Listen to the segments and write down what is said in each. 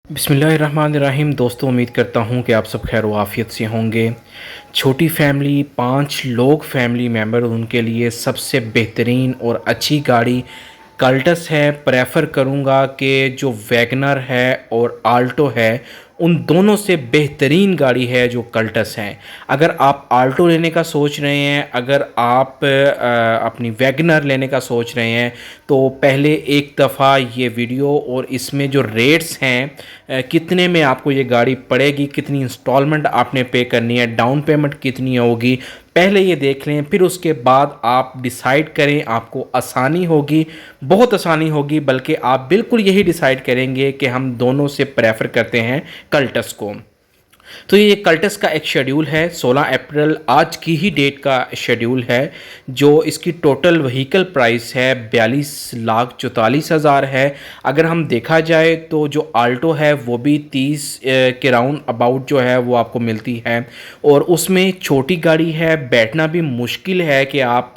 बिस्मिल्लाहिर्रहमानिर्रहीम। दोस्तों, उम्मीद करता हूँ कि आप सब खैर व आफ़ियत से होंगे। छोटी फैमिली, 5 लोग फैमिली मेम्बर, उनके लिए सबसे बेहतरीन और अच्छी गाड़ी कल्टस है। प्रेफर करूँगा कि जो वैगनर है और आल्टो है, उन दोनों से बेहतरीन गाड़ी है जो कल्टस है। अगर आप आल्टो लेने का सोच रहे हैं, अगर आप अपनी वैगनर लेने का सोच रहे हैं, तो पहले एक दफ़ा ये वीडियो और इसमें जो रेट्स हैं, कितने में आपको ये गाड़ी पड़ेगी, कितनी इंस्टॉलमेंट आपने पे करनी है, डाउन पेमेंट कितनी होगी, पहले ये देख लें। फिर उसके बाद आप डिसाइड करें। आपको आसानी होगी, बहुत आसानी होगी, बल्कि आप बिल्कुल यही डिसाइड करेंगे कि हम दोनों से प्रेफर करते हैं कल्टस को। तो ये कल्टस का एक शेड्यूल है, 16 अप्रैल आज की ही डेट का शेड्यूल है। जो इसकी टोटल व्हीकल प्राइस है 42,44,000 है। अगर हम देखा जाए तो जो आल्टो है वो भी 30 के राउंड अबाउट जो है वो आपको मिलती है, और उसमें छोटी गाड़ी है, बैठना भी मुश्किल है कि आप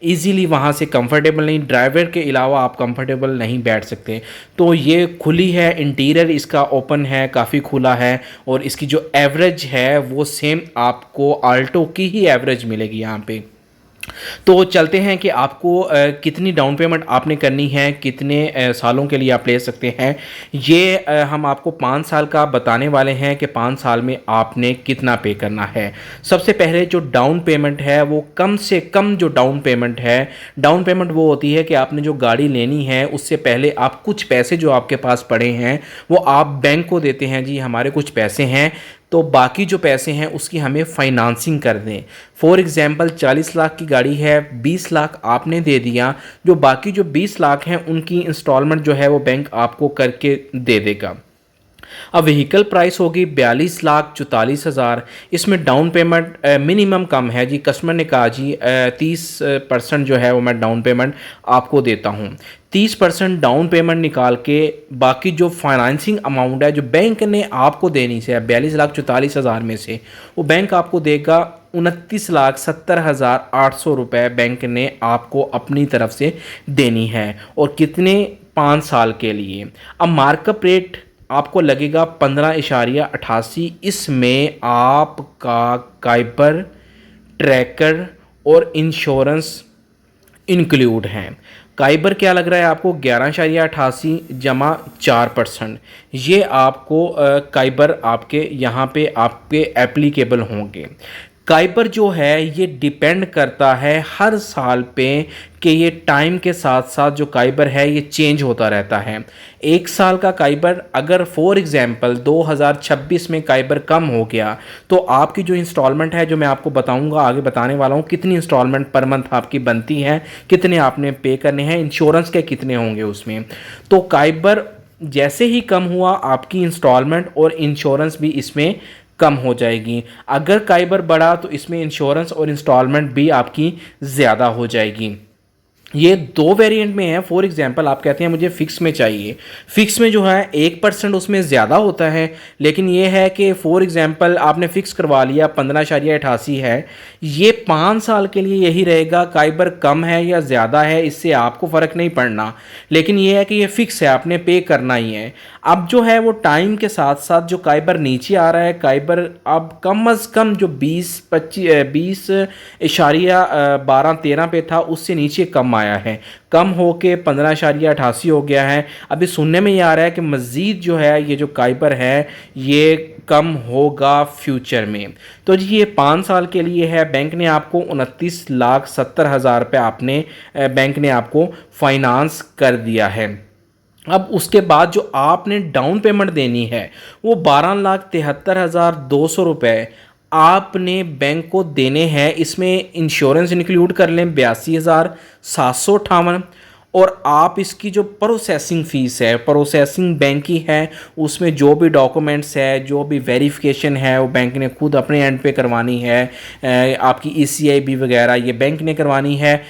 इजीली वहाँ से कंफर्टेबल नहीं, ड्राइवर के अलावा आप कंफर्टेबल नहीं बैठ सकते। तो ये खुली है, इंटीरियर इसका ओपन है, काफ़ी खुला है, और इसकी जो एवरेज है वो सेम आपको आल्टो की ही एवरेज मिलेगी यहाँ पे। तो चलते हैं कि आपको कितनी डाउन पेमेंट आपने करनी है, कितने सालों के लिए आप ले सकते हैं। ये हम आपको 5 साल का बताने वाले हैं कि 5 साल में आपने कितना पे करना है। सबसे पहले जो डाउन पेमेंट है वो कम से कम जो डाउन पेमेंट है, डाउन पेमेंट वो होती है कि आपने जो गाड़ी लेनी है उससे पहले आप कुछ पैसे जो आपके पास पड़े हैं वो आप बैंक को देते हैं, जी हमारे कुछ पैसे हैं, तो बाकी जो पैसे हैं उसकी हमें फाइनेंसिंग कर दें। फॉर एग्ज़ाम्पल 40 लाख की गाड़ी है, 20 लाख आपने दे दिया, जो बाकी जो 20 लाख हैं उनकी इंस्टॉलमेंट जो है वो बैंक आपको करके दे देगा। अब व्हीकल प्राइस होगी 42,44,000। इसमें डाउन पेमेंट मिनिमम कम है जी। कस्टमर ने कहा जी 30% जो है वो मैं डाउन पेमेंट आपको देता हूँ। 30% डाउन पेमेंट निकाल के बाकी जो फाइनेंसिंग अमाउंट है जो बैंक ने आपको देनी से 42,44,000 में से वो बैंक आपको देगा 29,70,800 रुपये बैंक ने आपको अपनी तरफ से देनी है, और कितने 5 साल के लिए। अब मार्कअप रेट आपको लगेगा 15.88। इसमें आपका काइपर, ट्रैकर और इंश्योरेंस इंक्लूड हैं। काइबर क्या लग रहा है आपको 11.88 जमा 4%। ये आपको काइबर आपके यहाँ पे आपके एप्लीकेबल होंगे। काइबर जो है ये डिपेंड करता है हर साल पे कि ये टाइम के साथ साथ जो काइबर है ये चेंज होता रहता है। एक साल का काइबर अगर फॉर एग्ज़ाम्पल 2026 में काइबर कम हो गया तो आपकी जो इंस्टॉलमेंट है, जो मैं आपको बताऊंगा आगे बताने वाला हूँ, कितनी इंस्टॉलमेंट पर मंथ आपकी बनती है, कितने आपने पे करने हैं, इंश्योरेंस के कितने होंगे उसमें। तो काइबर जैसे ही कम हुआ आपकी इंस्टॉलमेंट और इंश्योरेंस भी इसमें कम हो जाएगी। अगर काइबर बढ़ा तो इसमें इंश्योरेंस और इंस्टॉलमेंट भी आपकी ज़्यादा हो जाएगी। ये 2 वेरिएंट में है। फॉर एग्जांपल आप कहते हैं मुझे फ़िक्स में चाहिए, फ़िक्स में जो है 1% उसमें ज़्यादा होता है, लेकिन ये है कि फॉर एग्जांपल आपने फ़िक्स करवा लिया 15.88 है, ये 5 साल के लिए यही रहेगा। काइबर कम है या ज़्यादा है इससे आपको फ़र्क नहीं पड़ना, लेकिन ये है कि ये फ़िक्स है, आपने पे करना ही है। अब जो है वो टाइम के साथ साथ जो काइबर नीचे आ रहा है, काइबर अब कम अज़ कम जो 20.12-13 पे था उससे नीचे कम आया है, कम हो के 15.88 हो गया है। अभी सुनने में ये आ रहा है कि मज़ीद जो है ये जो काइबर है ये कम होगा फ्यूचर में। तो जी ये 5 साल के लिए है। बैंक ने आपको 29,70,000 रुपये आपने बैंक ने आपको फाइनेंस कर दिया है। अब उसके बाद जो आपने डाउन पेमेंट देनी है वो 12,73,200 रुपये आपने बैंक को देने हैं। इसमें इंश्योरेंस इंक्लूड कर लें 82,758, और आप इसकी जो प्रोसेसिंग फ़ीस है, प्रोसेसिंग बैंक की है, उसमें जो भी डॉक्यूमेंट्स है, जो भी वेरिफिकेशन है वो बैंक ने खुद अपने एंड पे करवानी है। आपकी ECIB वगैरह ये बैंक ने करवानी है।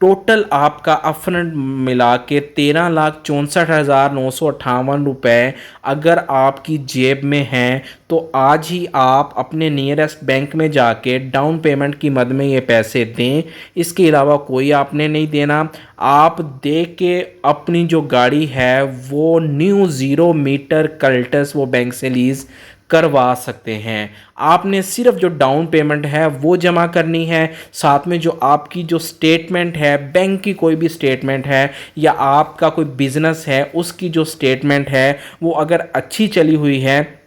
टोटल आपका अपफ्रंट मिला के 13,64,958 रुपये अगर आपकी जेब में हैं तो आज ही आप अपने नियरेस्ट बैंक में जाके डाउन पेमेंट की मद में ये पैसे दें। इसके अलावा कोई आपने नहीं देना। आप दे के अपनी जो गाड़ी है वो न्यू 0 मीटर कल्टस वो बैंक से लीज़ करवा सकते हैं। आपने सिर्फ जो डाउन पेमेंट है वो जमा करनी है, साथ में जो आपकी जो स्टेटमेंट है, बैंक की कोई भी स्टेटमेंट है या आपका कोई बिजनेस है उसकी जो स्टेटमेंट है वो अगर अच्छी चली हुई है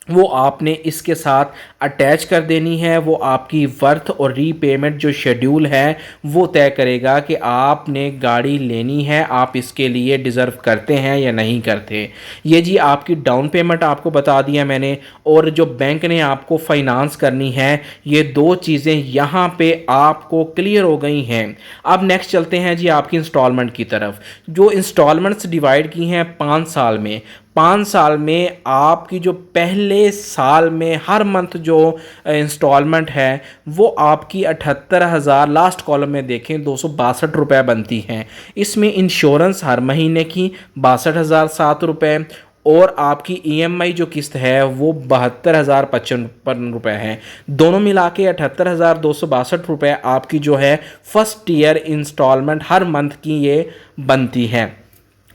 वो आपने इसके साथ अटैच कर देनी है। वो आपकी वर्थ और रीपेमेंट जो शेड्यूल है वो तय करेगा कि आपने गाड़ी लेनी है, आप इसके लिए डिज़र्व करते हैं या नहीं करते। ये जी आपकी डाउन पेमेंट आपको बता दिया मैंने, और जो बैंक ने आपको फाइनेंस करनी है ये दो चीज़ें यहाँ पे आपको क्लियर हो गई हैं। अब नेक्स्ट चलते हैं जी आपकी इंस्टॉलमेंट की तरफ। जो इंस्टॉलमेंट्स डिवाइड की हैं 5 साल में, 5 साल में आपकी जो पहले साल में हर मंथ जो इंस्टॉलमेंट है वो आपकी 78,000 लास्ट कॉलम में देखें 262 रुपये बनती हैं। इसमें इंश्योरेंस हर महीने की 62,007 रुपये और आपकी ईएमआई जो किस्त है वो 72,055 रुपये है। दोनों मिला के 78,262 रुपये आपकी जो है फर्स्ट ईयर इंस्टॉलमेंट हर मंथ की ये बनती है।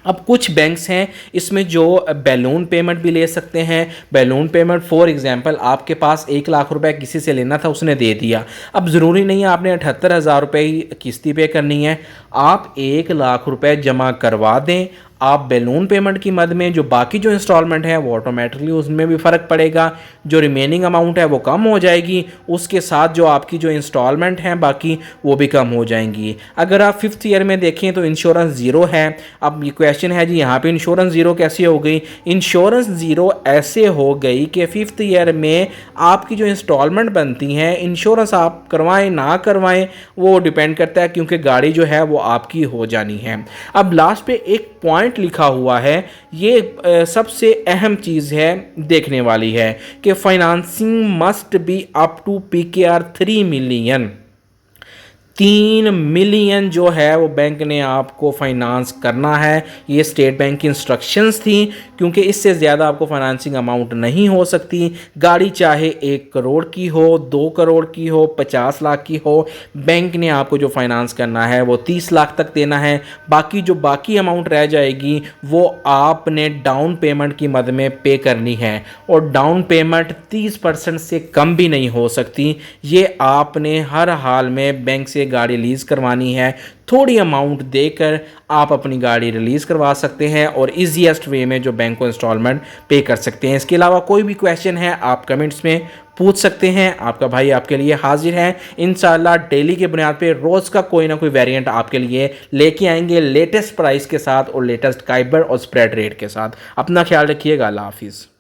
अब कुछ बैंक्स हैं इसमें जो बैलून पेमेंट भी ले सकते हैं। बैलून पेमेंट फॉर एग्जांपल आपके पास 1 लाख रुपए किसी से लेना था, उसने दे दिया। अब ज़रूरी नहीं है आपने 78,000 रुपये ही किस्ती पे करनी है, आप 1 लाख रुपए जमा करवा दें। आप बैलून पेमेंट की मद में जो बाकी जो इंस्टॉलमेंट है वो ऑटोमेटिकली उसमें भी फ़र्क पड़ेगा, जो रिमेनिंग अमाउंट है वो कम हो जाएगी, उसके साथ जो आपकी जो इंस्टॉलमेंट हैं बाकी वो भी कम हो जाएंगी। अगर आप 5th ईयर में देखें तो इंश्योरेंस ज़ीरो है। अब ये क्वेश्चन है जी यहाँ पे इंश्योरेंस ज़ीरो कैसे हो गई? इंश्योरेंस ज़ीरो ऐसे हो गई कि 5th ईयर में आपकी जो इंस्टॉलमेंट बनती हैं, इंश्योरेंस आप करवाएं ना करवाएं वो डिपेंड करता है, क्योंकि गाड़ी जो है वो आपकी हो जानी है। अब लास्ट पे एक पॉइंट लिखा हुआ है, ये सबसे अहम चीज़ है देखने वाली है कि financing must be up to PKR 3 million. 3 million जो है वो बैंक ने आपको फाइनेंस करना है। ये स्टेट बैंक की इंस्ट्रक्शंस थी, क्योंकि इससे ज़्यादा आपको फाइनेंसिंग अमाउंट नहीं हो सकती। गाड़ी चाहे 1 करोड़ की हो, 2 करोड़ की हो, 50 लाख की हो, बैंक ने आपको जो फाइनेंस करना है वो 30 लाख तक देना है। बाकी जो बाकी अमाउंट रह जाएगी वो आपने डाउन पेमेंट की मद में पे करनी है, और डाउन पेमेंट 30% से कम भी नहीं हो सकती। ये आपने हर हाल में बैंक से गाड़ी लीज़ करवानी है। थोड़ी अमाउंट देकर आप अपनी गाड़ी रिलीज़ करवा सकते हैं और इजीएस्ट वे में जो बैंक को इंस्टॉलमेंट पे कर सकते हैं। इसके अलावा कोई भी क्वेश्चन है आप कमेंट्स में पूछ सकते हैं। आपका भाई आपके लिए हाजिर है। इंशाल्लाह डेली के बुनियाद पे रोज़ का कोई ना कोई वेरिएंट आपके लिए लेके आएंगे, लेटेस्ट प्राइस के साथ और लेटेस्ट काइबर और स्प्रेड रेट के साथ। अपना ख्याल रखिएगा। अल्लाह हाफिज़।